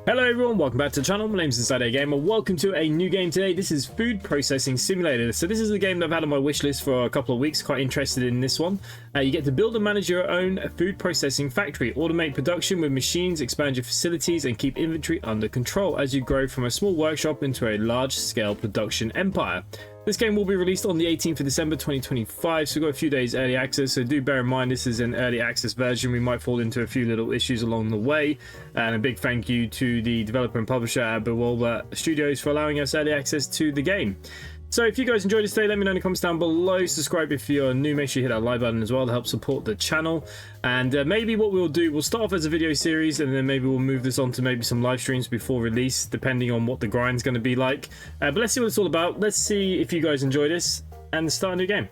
Hello everyone, welcome back to the channel. My name is InsideAgameR. Welcome to a new game today. This is Food Processing Simulator. So this is a game that I've had on my wish list for a couple of weeks. Quite interested in this one. You get to build and manage your own food processing factory, automate production with machines, expand your facilities, and keep inventory under control as you grow from a small workshop into a large-scale production empire. This game will be released on the 18th of December 2025, so we've got a few days early access, so do bear in mind this is an early access version. We might fall into a few little issues along the way, and a big thank you to the developer and publisher at Bewolver Studios for allowing us early access to the game. So if you guys enjoyed this today, let me know in the comments down below. Subscribe if you're new, make sure you hit that like button as well to help support the channel. And maybe what we'll do, we'll start off as a video series, and then maybe we'll move this on to maybe some live streams before release, depending on what the grind's going to be like. But let's see what it's all about. Let's see if you guys enjoy this and start a new game.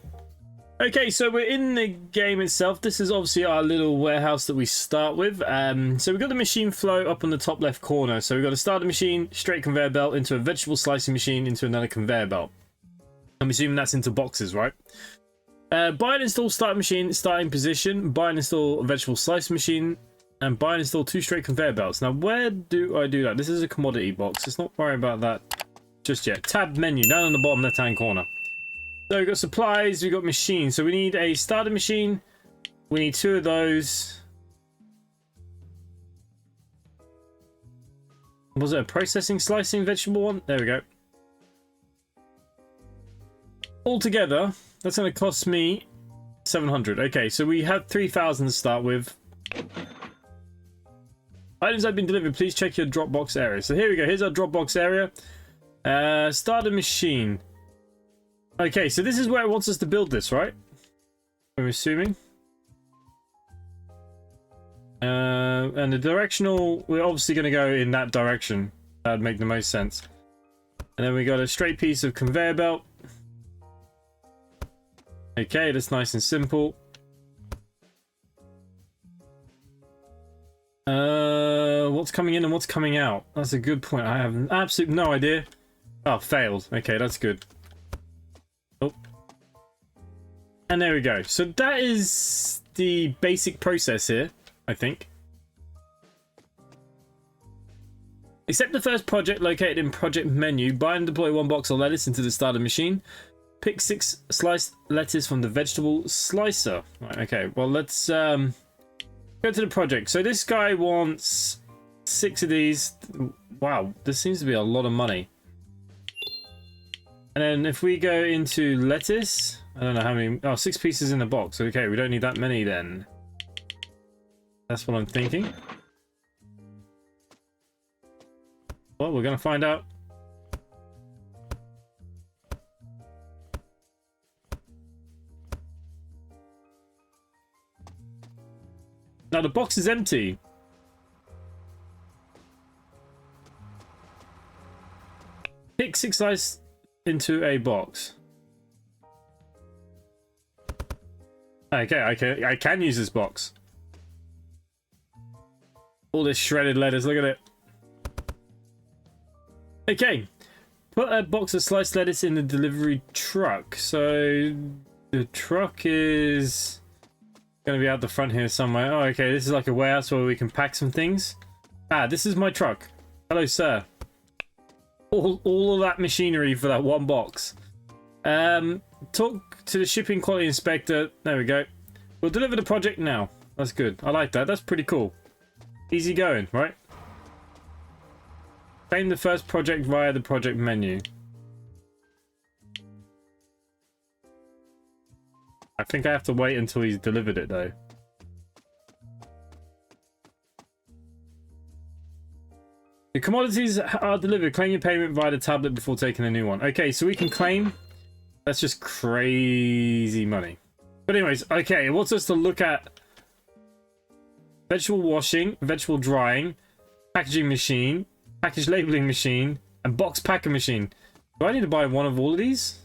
Okay, so we're in the game itself. This is obviously our little warehouse that we start with. So we've got the machine flow up on the top left corner. So we've got a starter machine, straight conveyor belt, into a vegetable slicing machine, into another conveyor belt. I'm assuming that's into boxes, right? Buy and install starter machine, starting position. Buy and install a vegetable slice machine. And buy and install 2 straight conveyor belts. Now, where do I do that? This is a commodity box. Let's not worry about that just yet. Tab menu, down on the bottom left-hand corner. So we've got supplies, we've got machines. So we need a starter machine. We need 2 of those. Was it a processing, slicing, vegetable one? There we go. Altogether, that's going to cost me 700. Okay, so we have 3,000 to start with. Items have been delivered. Please check your Dropbox area. So here we go. Here's our Dropbox area. Starter machine. Okay, so this is where it wants us to build this, right? I'm assuming. And the directional, we're obviously going to go in that direction. That'd make the most sense. And then we got a straight piece of conveyor belt. Okay, that's nice and simple. What's coming in and what's coming out? That's a good point. I have absolutely no idea. Oh, failed. Okay, that's good. Oh. And there we go. So that is the basic process here, I think. Accept the first project located in project menu. Buy and deploy 1 box of lettuce into the starter machine. Pick 6 sliced lettuce from the vegetable slicer. Right, okay, well, let's go to the project. So this guy wants 6 of these. Wow, this seems to be a lot of money. And then if we go into lettuce, I don't know how many. Oh, 6 pieces in the box. Okay, we don't need that many then. That's what I'm thinking. Well, we're going to find out. Now the box is empty. Pick 6 slices into a box. Okay, I can use this box. All this shredded lettuce, look at it. Okay, put a box of sliced lettuce in the delivery truck. So the truck is gonna be out the front here somewhere. Oh, okay, this is like a warehouse where we can pack some things. Ah, this is my truck. Hello, sir. All of that machinery for that 1 box. Talk to the shipping quality inspector. There we go. We'll deliver the project now. That's good. I like that. That's pretty cool. Easy going, right? Claim the first project via the project menu. I think I have to wait until he's delivered it, though. The commodities are delivered. Claim your payment via the tablet before taking a new one. Okay, so we can claim. That's just crazy money. But anyways, okay, it wants us to look at vegetable washing, vegetable drying, packaging machine, package labeling machine, and box packer machine. Do I need to buy one of all of these?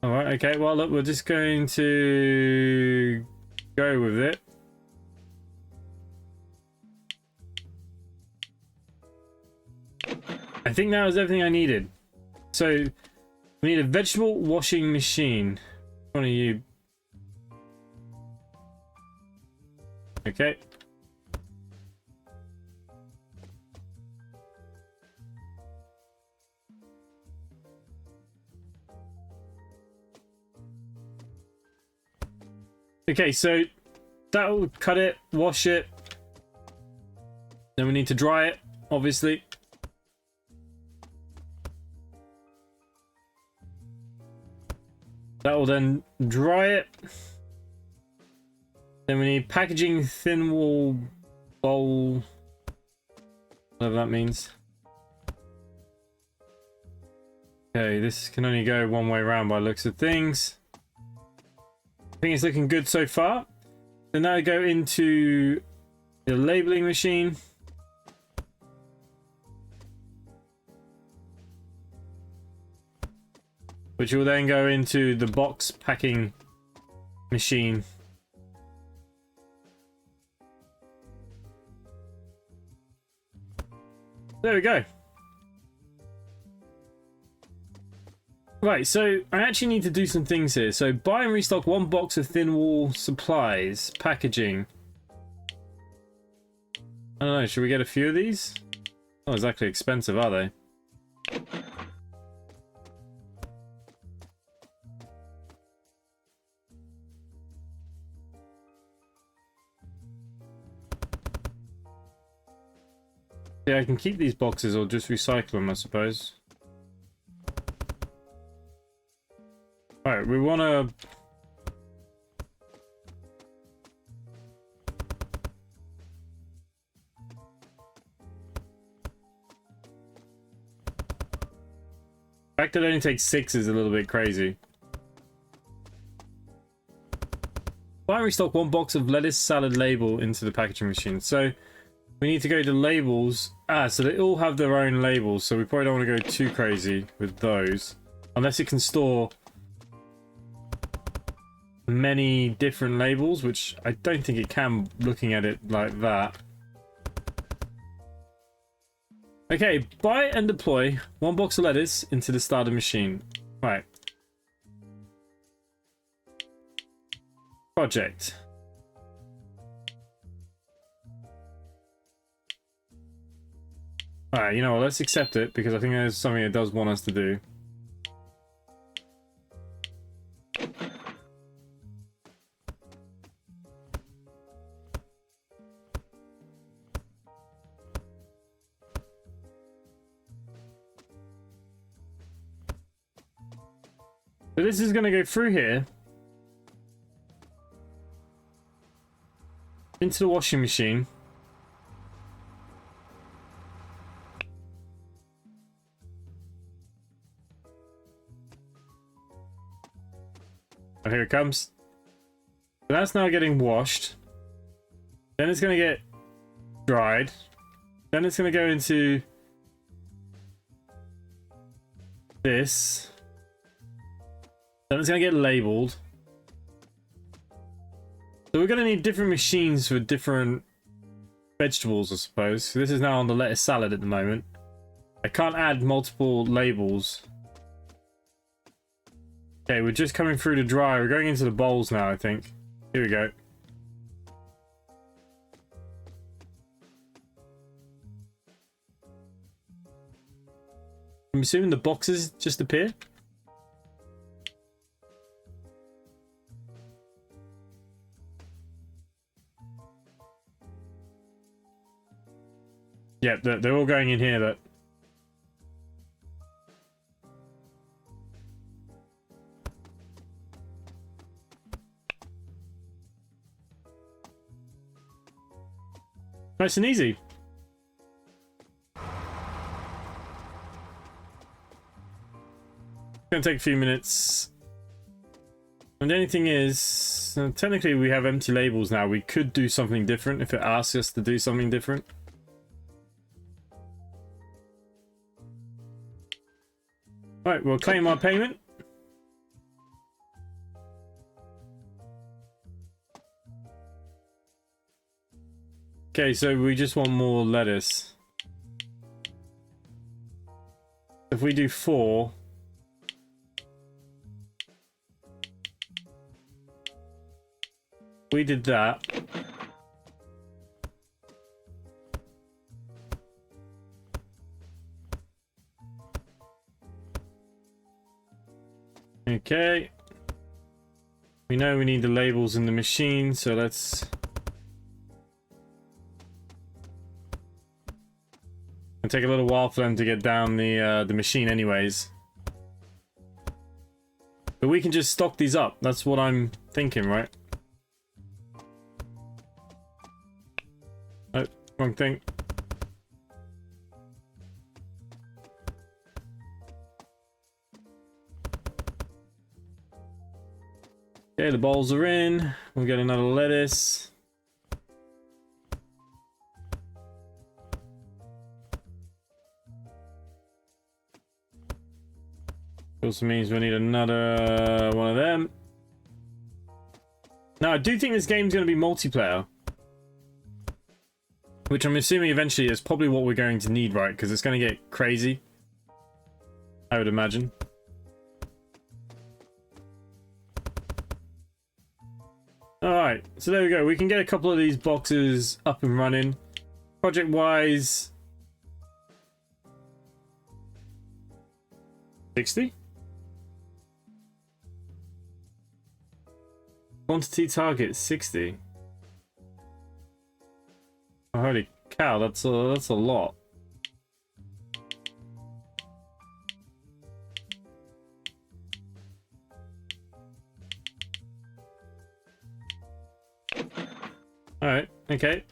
Alright, okay, well, look, we're just going to go with it. I think that was everything I needed. So, we need a vegetable washing machine. One of you. Okay. Okay, so that will cut it, wash it. Then we need to dry it, obviously. That will then dry it. Then we need packaging, thin wall, bowl, whatever that means. Okay, this can only go one way around by the looks of things. I think it's looking good so far. So now go into the labeling machine. Which will then go into the box packing machine. There we go. Right, so I actually need to do some things here. So buy and restock 1 box of thin wall supplies, packaging. I don't know, should we get a few of these? Not exactly expensive, are they? Yeah, I can keep these boxes or just recycle them, I suppose. Alright, we want to... The fact that it only takes 6 is a little bit crazy. Buy and restock 1 box of lettuce salad label into the packaging machine. So we need to go to labels. So they all have their own labels, so we probably don't want to go too crazy with those. Unless it can store many different labels, which I don't think it can looking at it like that. Okay, buy and deploy 1 box of lettuce into the starter machine. Right. Project. Alright, you know what, let's accept it because I think there's something it does want us to do. So this is going to go through here into the washing machine. Oh, here it comes. So that's now getting washed. Then it's going to get dried. Then it's going to go into this. Then it's going to get labeled. So we're going to need different machines for different vegetables, I suppose. So this is now on the lettuce salad at the moment. I can't add multiple labels. Okay, we're just coming through the dry. We're going into the bowls now, I think. Here we go. I'm assuming the boxes just appear. Yeah, they're all going in here, but... Nice and easy. It's gonna take a few minutes. And the only thing is, technically we have empty labels now. We could do something different if it asks us to do something different. Right, we'll claim our payment. Okay, so we just want more lettuce. If we do 4... We did that. Okay. We know we need the labels in the machine, so let's... It'll take a little while for them to get down the machine anyways. But we can just stock these up. That's what I'm thinking, right? Oh, wrong thing. Okay, the bowls are in. We'll get another lettuce. Also means we need another one of them. Now, I do think this game's going to be multiplayer. Which I'm assuming eventually is probably what we're going to need, right? Because it's going to get crazy. I would imagine. Alright, so there we go. We can get a couple of these boxes up and running. Project-wise... 60? Quantity target 60. Oh, holy cow, that's a lot. Alright, okay.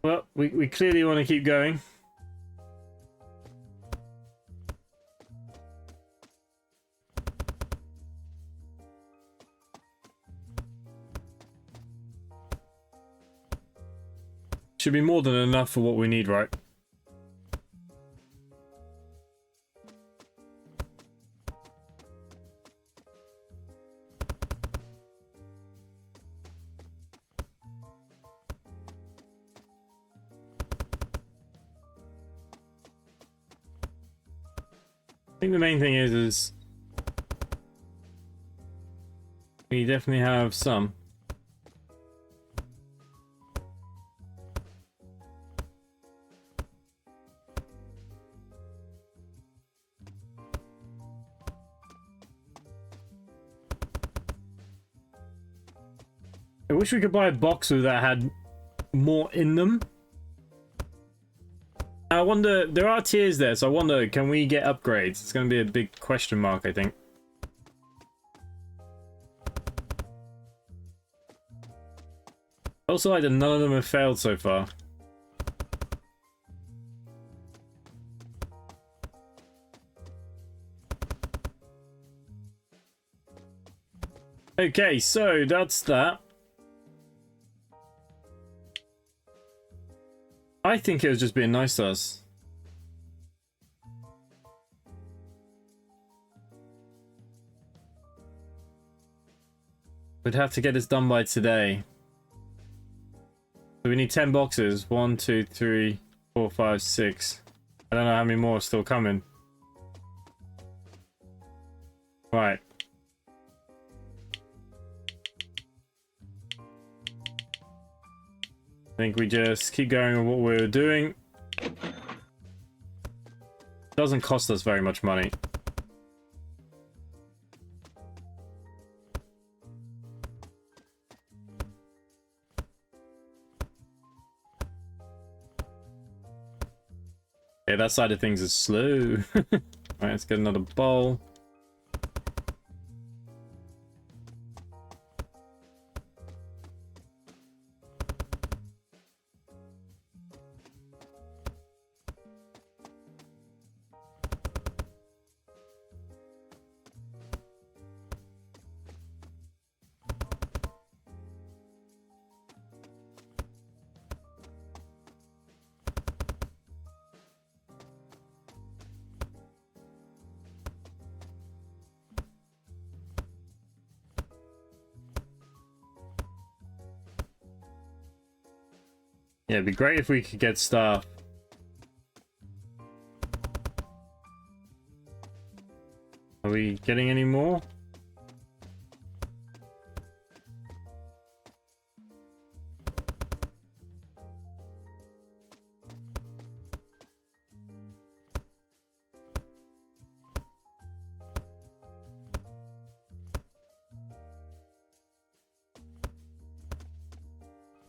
Well, we clearly want to keep going. Should be more than enough for what we need, right? I think the main thing is we definitely have some. I wish we could buy a boxer that had more in them. I wonder, there are tiers there, so I wonder, can we get upgrades? It's going to be a big question mark, I think. Also, like, none of them have failed so far. Okay, so that's that. I think it was just being nice to us. We'd have to get this done by today. So we need 10 boxes. 1, 2, 3, 4, 5, 6. I don't know how many more are still coming. Right. I think we just keep going on what we're doing. Doesn't cost us very much money. Yeah, that side of things is slow. Alright, let's get another bowl. Yeah, it'd be great if we could get stuff. Are we getting any more?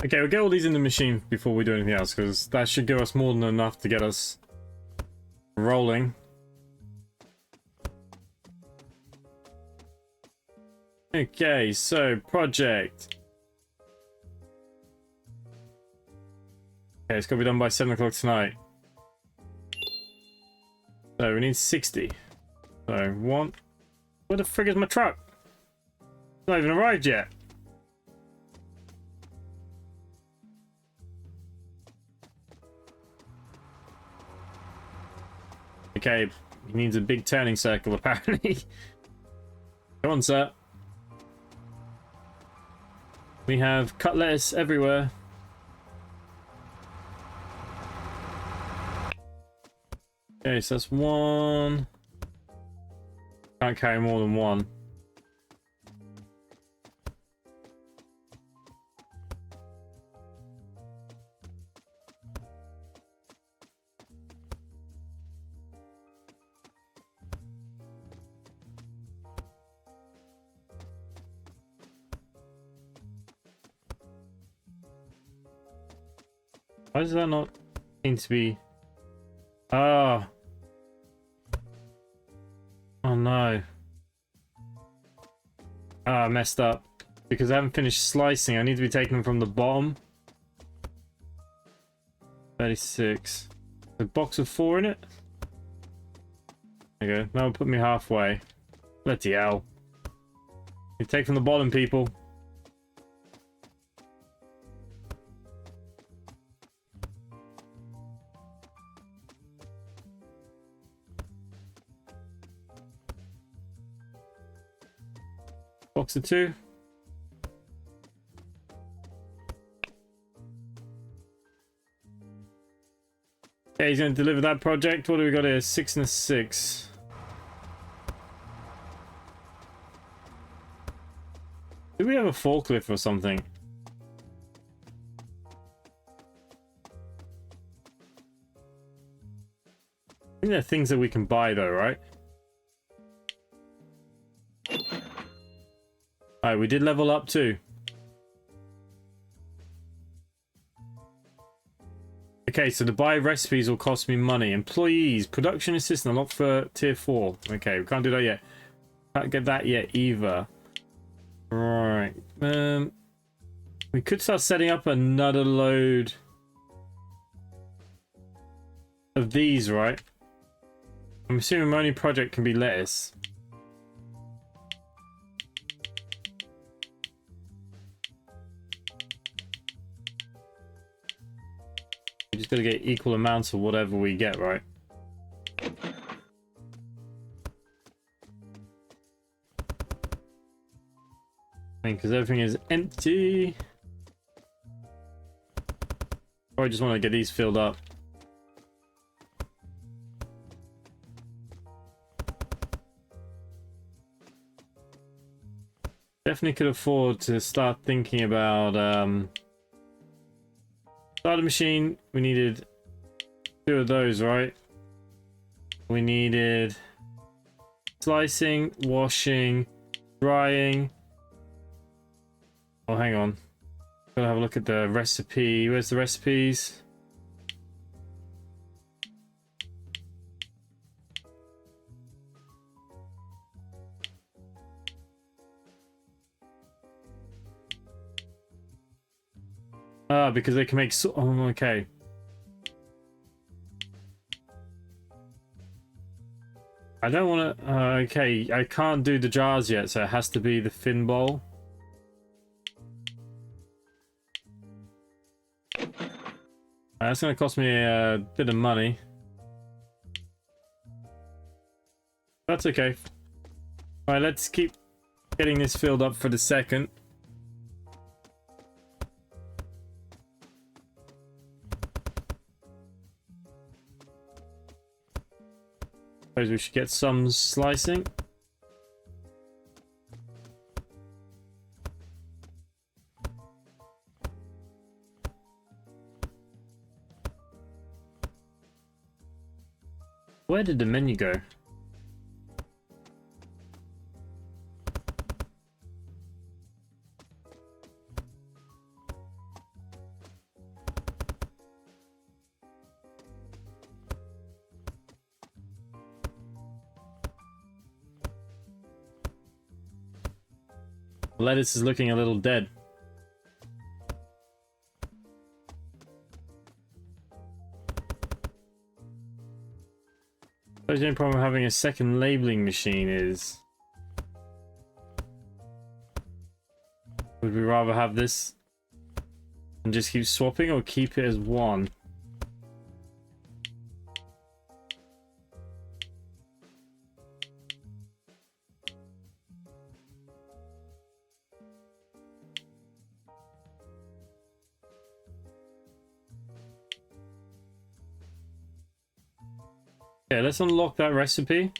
Okay, we'll get all these in the machine before we do anything else, because that should give us more than enough to get us rolling. Okay, so project. Okay, it's got to be done by 7 o'clock tonight. So we need 60. So one. Where the frig is my truck? It's not even arrived yet. Okay, he needs a big turning circle apparently. Come on, sir. We have cut lettuce everywhere. Okay, so that's one. Can't carry more than one. Why does that not seem to be... Oh. Oh no. Ah, I messed up. Because I haven't finished slicing. I need to be taking them from the bottom. 36. A box of 4 in it? There you go. That'll put me halfway. Bloody hell. You take from the bottom, people. Box of 2. Okay, he's going to deliver that project. What do we got here? 6 and a 6. Do we have a forklift or something? I think there are things that we can buy though, right? Alright, we did level up too. Okay, so to buy recipes will cost me money. Employees, production assistant, unlocked for tier 4. Okay, we can't do that yet. Can't get that yet either. Right. We could start setting up another load of these, right? I'm assuming my only project can be lettuce. We just gotta get equal amounts of whatever we get, right? I mean, because everything is empty. Or I just want to get these filled up. Definitely could afford to start thinking about starter machine. We needed 2 of those, right? We needed slicing, washing, drying. Oh, hang on. Gotta have a look at the recipe. Where's the recipes? Ah, because they can make oh, okay. I don't want to... okay, I can't do the jars yet, so it has to be the fin bowl. That's going to cost me a bit of money. That's okay. Alright, let's keep getting this filled up for the second. Suppose we should get some slicing. Where did the menu go? Lettuce is looking a little dead. The only problem with having a second labeling machine is, would we rather have this and just keep swapping, or keep it as one? Yeah, let's unlock that recipe.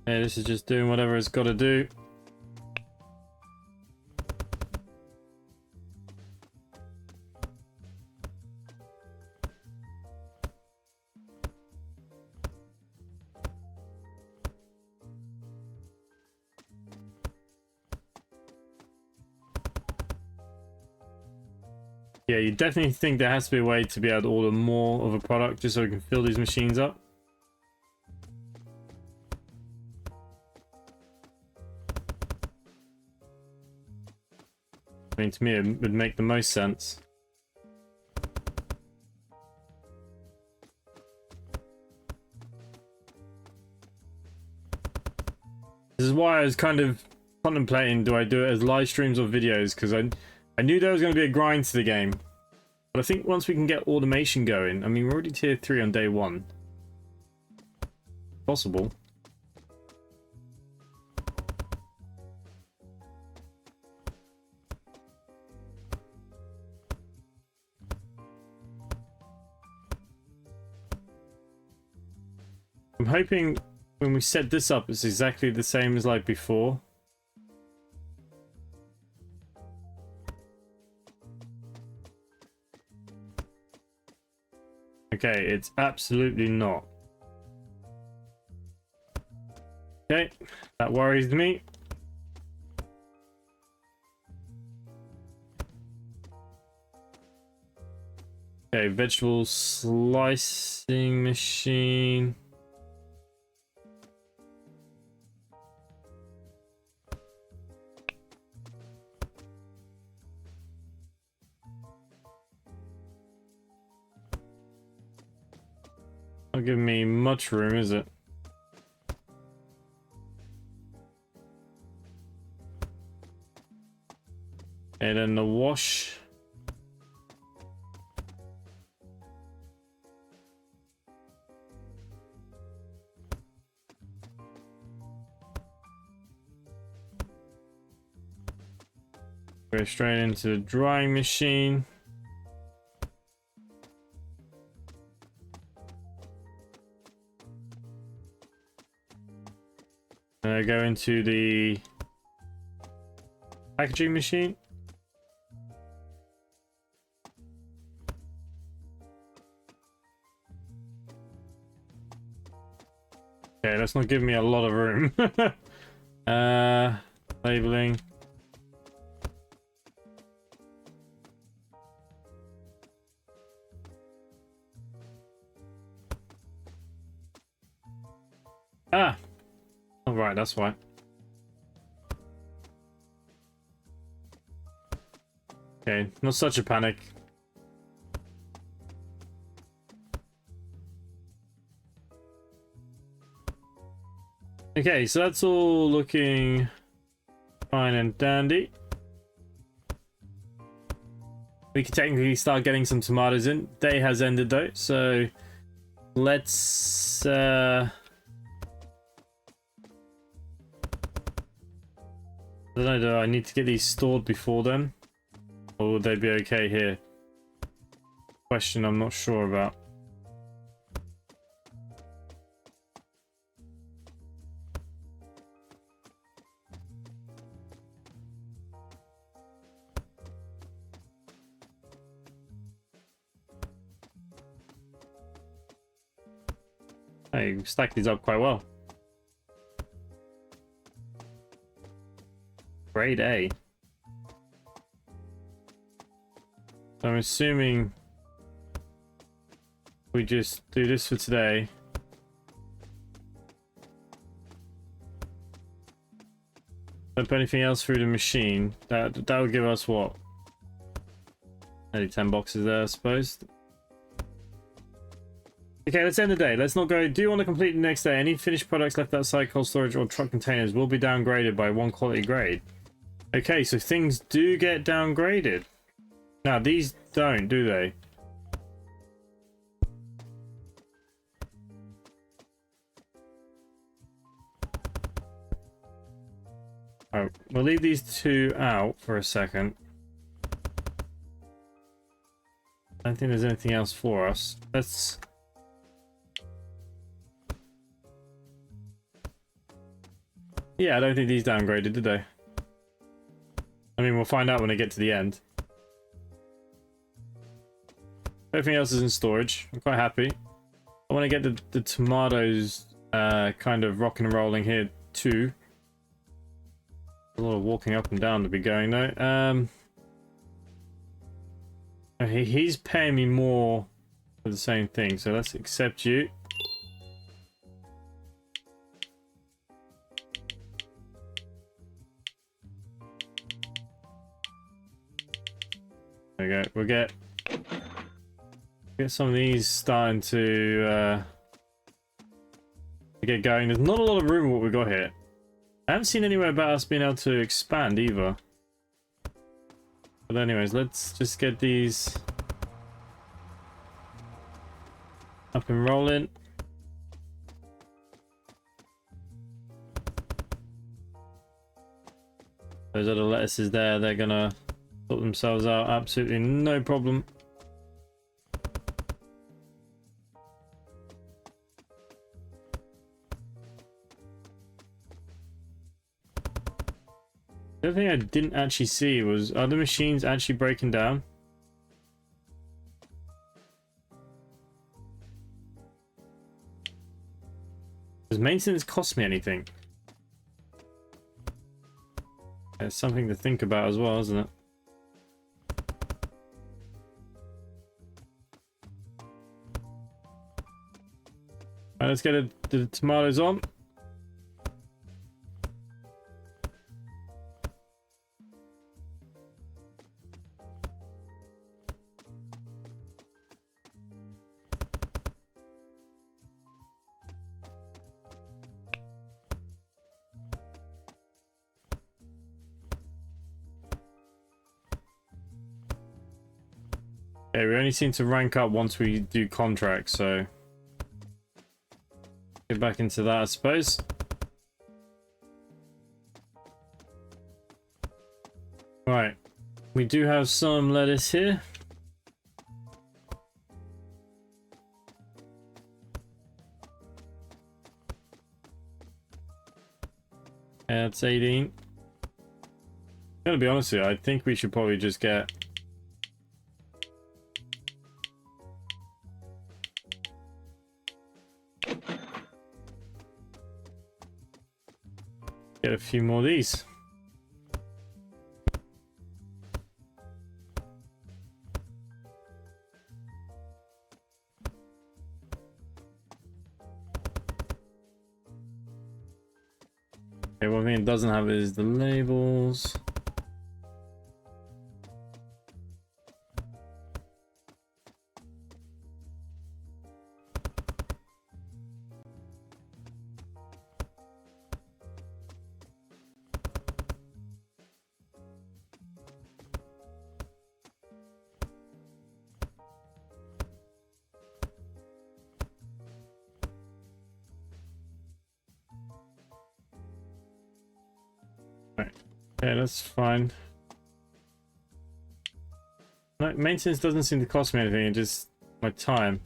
Yeah, this is just doing whatever it's got to do. Yeah, you definitely think there has to be a way to be able to order more of a product just so we can fill these machines up. I mean, to me, it would make the most sense. This is why I was kind of contemplating, do I do it as live streams or videos? Because I knew there was going to be a grind to the game. But I think once we can get automation going, I mean, we're already tier 3 on day 1. Possible. I'm hoping when we set this up, it's exactly the same as like before. Okay, it's absolutely not. Okay, that worries me. Okay, vegetable slicing machine. Not giving me much room, is it? And then the wash. Go straight into the drying machine. And I go into the packaging machine. Okay, that's not giving me a lot of room. Labeling. Ah! Oh, right, that's why. Okay, not such a panic. Okay, so that's all looking fine and dandy. We can technically start getting some tomatoes in. Day has ended though, so let's I don't know, do I need to get these stored before then? Or would they be okay here? Question I'm not sure about. Hey, stack these up quite well. Grade A. So I'm assuming we just do this for today. Don't put anything else through the machine. That would give us what? Maybe 10 boxes there, I suppose. Okay, let's end the day. Let's not go. Do you want to complete the next day? Any finished products left outside cold storage or truck containers will be downgraded by 1 quality grade. Okay, so things do get downgraded. Now, these don't, do they? Alright, we'll leave these two out for a second. I don't think there's anything else for us. Let's... Yeah, I don't think these downgraded, did they? I mean, we'll find out when I get to the end. Everything else is in storage. I'm quite happy. I want to get the tomatoes kind of rocking and rolling here too. A lot of walking up and down to be going though. He's paying me more for the same thing, so let's accept you. There we go. We'll get some of these starting to get going. There's not a lot of room in what we got here. I haven't seen anywhere about us being able to expand either. But anyways, let's just get these up and rolling. Those other lettuces there, they're gonna sort themselves out, absolutely no problem. The other thing I didn't actually see was, are the machines actually breaking down? Does maintenance cost me anything? It's something to think about as well, isn't it? Alright, let's get the tomatoes on. Okay, we only seem to rank up once we do contracts, so get back into that, I suppose. Right, we do have some lettuce here. Yeah, it's 18. I'm gonna be honest with you, I think we should probably just get a few more of these. Okay, one thing it doesn't have is the labels. Okay, that's fine. No, maintenance doesn't seem to cost me anything, it's just my time.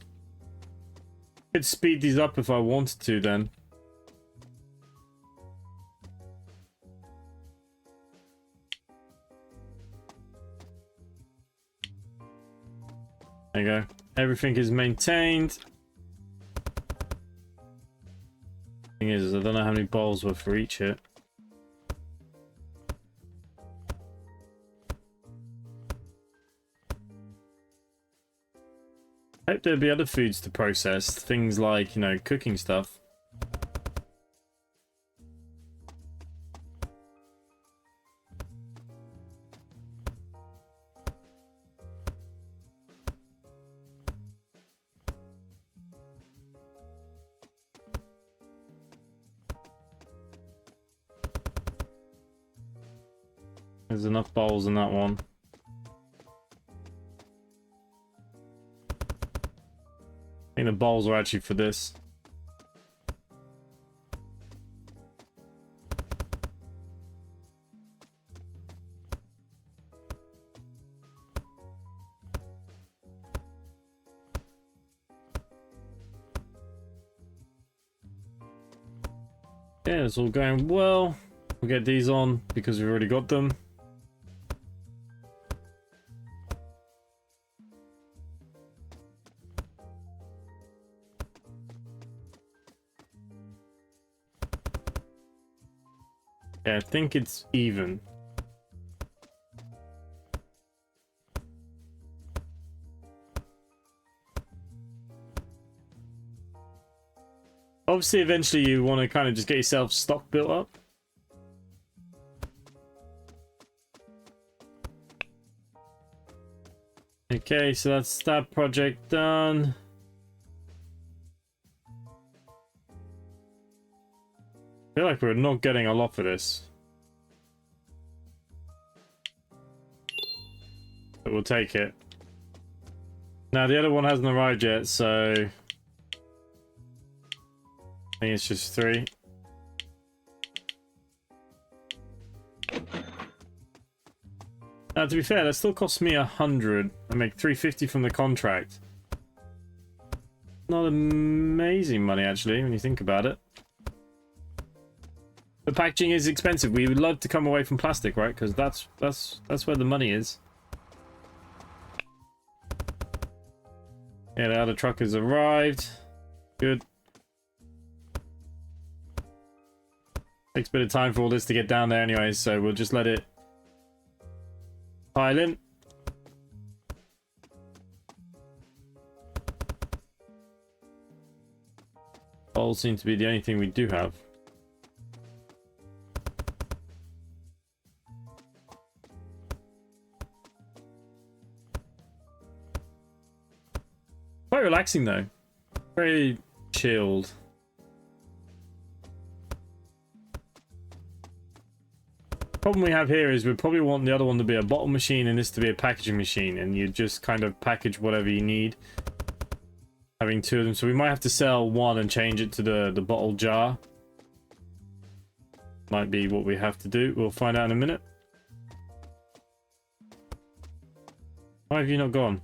I could speed these up if I wanted to then. There you go. Everything is maintained. Thing is, I don't know how many bowls were for each hit. I hope there'll be other foods to process, things like, you know, cooking stuff. There's enough bowls in that one. I think the bowls are actually for this. Yeah, it's all going well. We'll get these on because we've already got them. Yeah, I think it's even. Obviously, eventually you want to kind of just get yourself stock built up. Okay, so that's that project done. I feel like we're not getting a lot for this. But we'll take it. Now, the other one hasn't arrived yet, so I think it's just 3. Now, to be fair, that still costs me 100. I make 350 from the contract. Not amazing money, actually, when you think about it. The packaging is expensive. We would love to come away from plastic, right? Because that's where the money is. Yeah, the other truck has arrived. Good. Takes a bit of time for all this to get down there anyway, so we'll just let it pile in. Bowls seem to be the only thing we do have. Quite relaxing though. Very chilled. Problem we have here is we probably want the other one to be a bottle machine and this to be a packaging machine, and you just kind of package whatever you need, having 2 of them. So we might have to sell one and change it to the bottle jar. Might be what we have to do. We'll find out in a minute. Why have you not gone?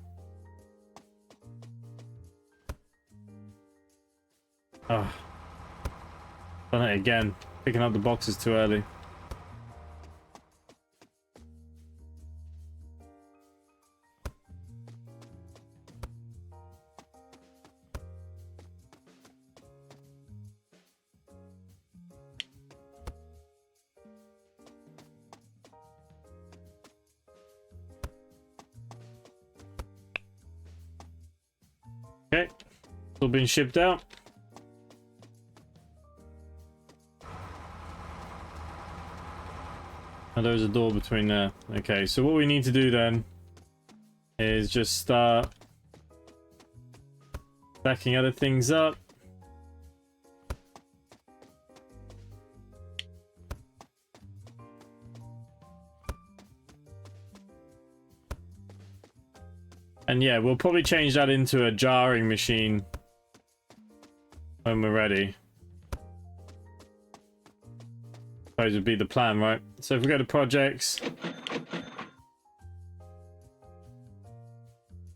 Ah, done it again. Picking up the boxes too early. Okay, still being shipped out. And there's a door between there. Okay, so what we need to do then is just start stacking other things up. And yeah, we'll probably change that into a jarring machine when we're ready. Suppose would be the plan, right? So if we go to projects,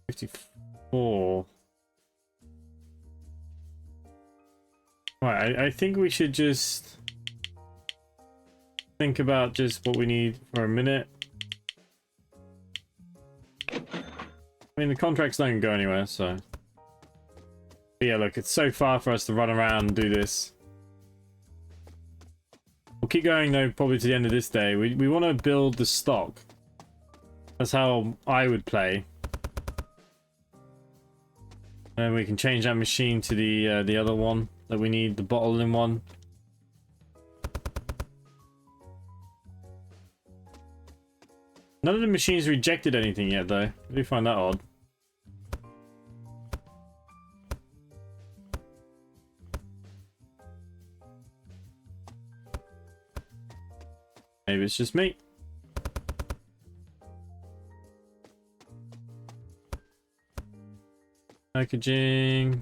54. Right, I think we should just think about just what we need for a minute. I mean, the contracts don't go anywhere, so... But yeah, look, it's so far for us to run around and do this. We'll keep going, though, probably to the end of this day. We want to build the stock. That's how I would play. And we can change that machine to the other one that we need, the bottling one. None of the machines rejected anything yet, though. I do find that odd. Maybe it's just me. Packaging.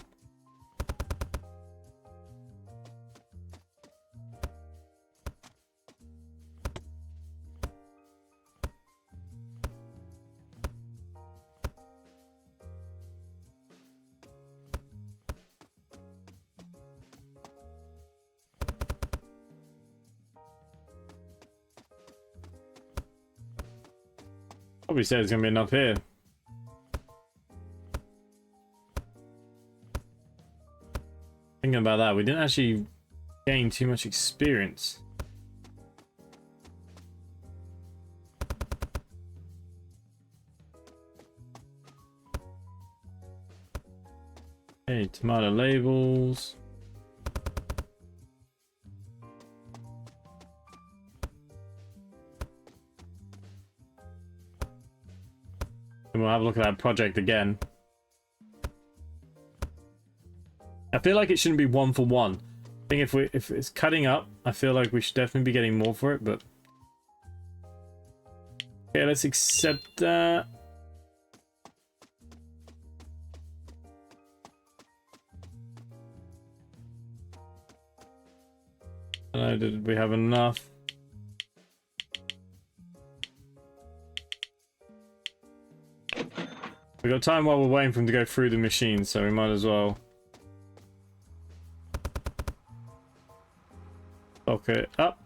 Probably said it's gonna be enough here. Thinking about that, we didn't actually gain too much experience. Okay, tomato labels. And we'll have a look at that project again. I feel like it shouldn't be 1 for 1. I think if it's cutting up, I feel like we should definitely be getting more for it, but okay, let's accept that. Did we have enough? We got time while we're waiting for him to go through the machine, so we might as well. Okay, up.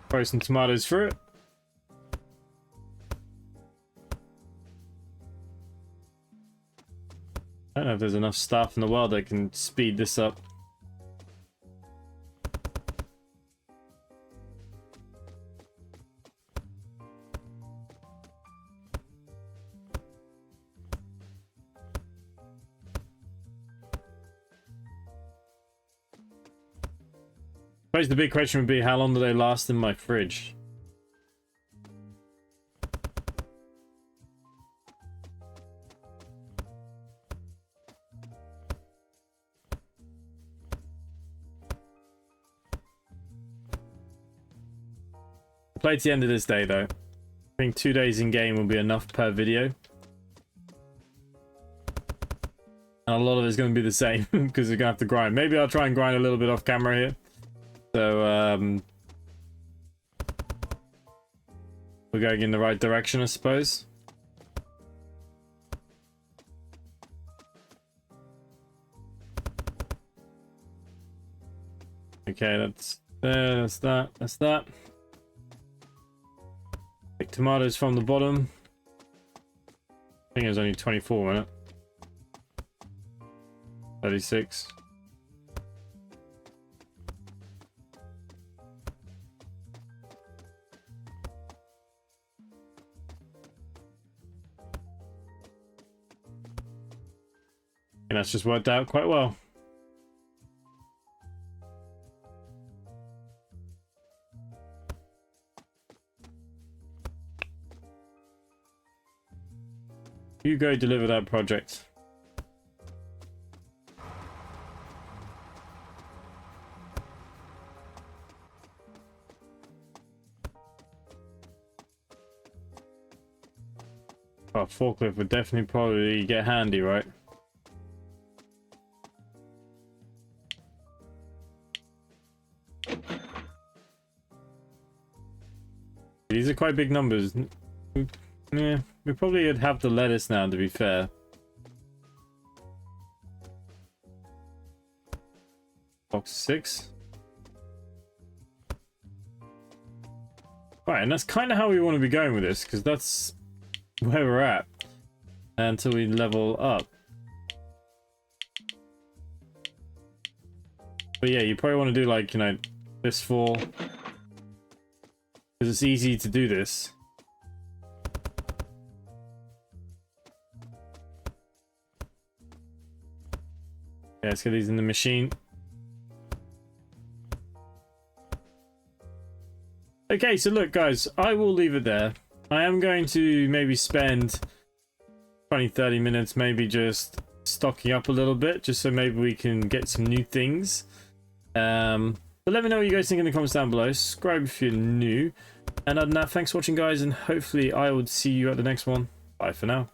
Throw some tomatoes through it. I don't know if there's enough stuff in the world that can speed this up. I suppose the big question would be, how long do they last in my fridge? Play to the end of this day, though. I think 2 days in game will be enough per video. And a lot of it's going to be the same because we're going to have to grind. Maybe I'll try and grind a little bit off camera here. So, we're going in the right direction, I suppose. Okay, that's there, that's that, that's that. Take tomatoes from the bottom. I think it was only 24 minutes. 36. And that's just worked out quite well. You go deliver that project. Oh, forklift would definitely probably get handy, right? These are quite big numbers. Yeah, we probably would have the lettuce now, to be fair. Box 6. Right, and that's kind of how we want to be going with this, because that's where we're at until we level up. But yeah, you probably want to do like, you know, this 4. Because it's easy to do this. let's get these in the machine. Okay, so look, guys, I will leave it there. I am going to maybe spend 20-30 minutes maybe just stocking up a little bit, just so maybe we can get some new things. But let me know what you guys think in the comments down below. Subscribe if you're new. And other than that, thanks for watching, guys, and hopefully I will see you at the next one. Bye for now.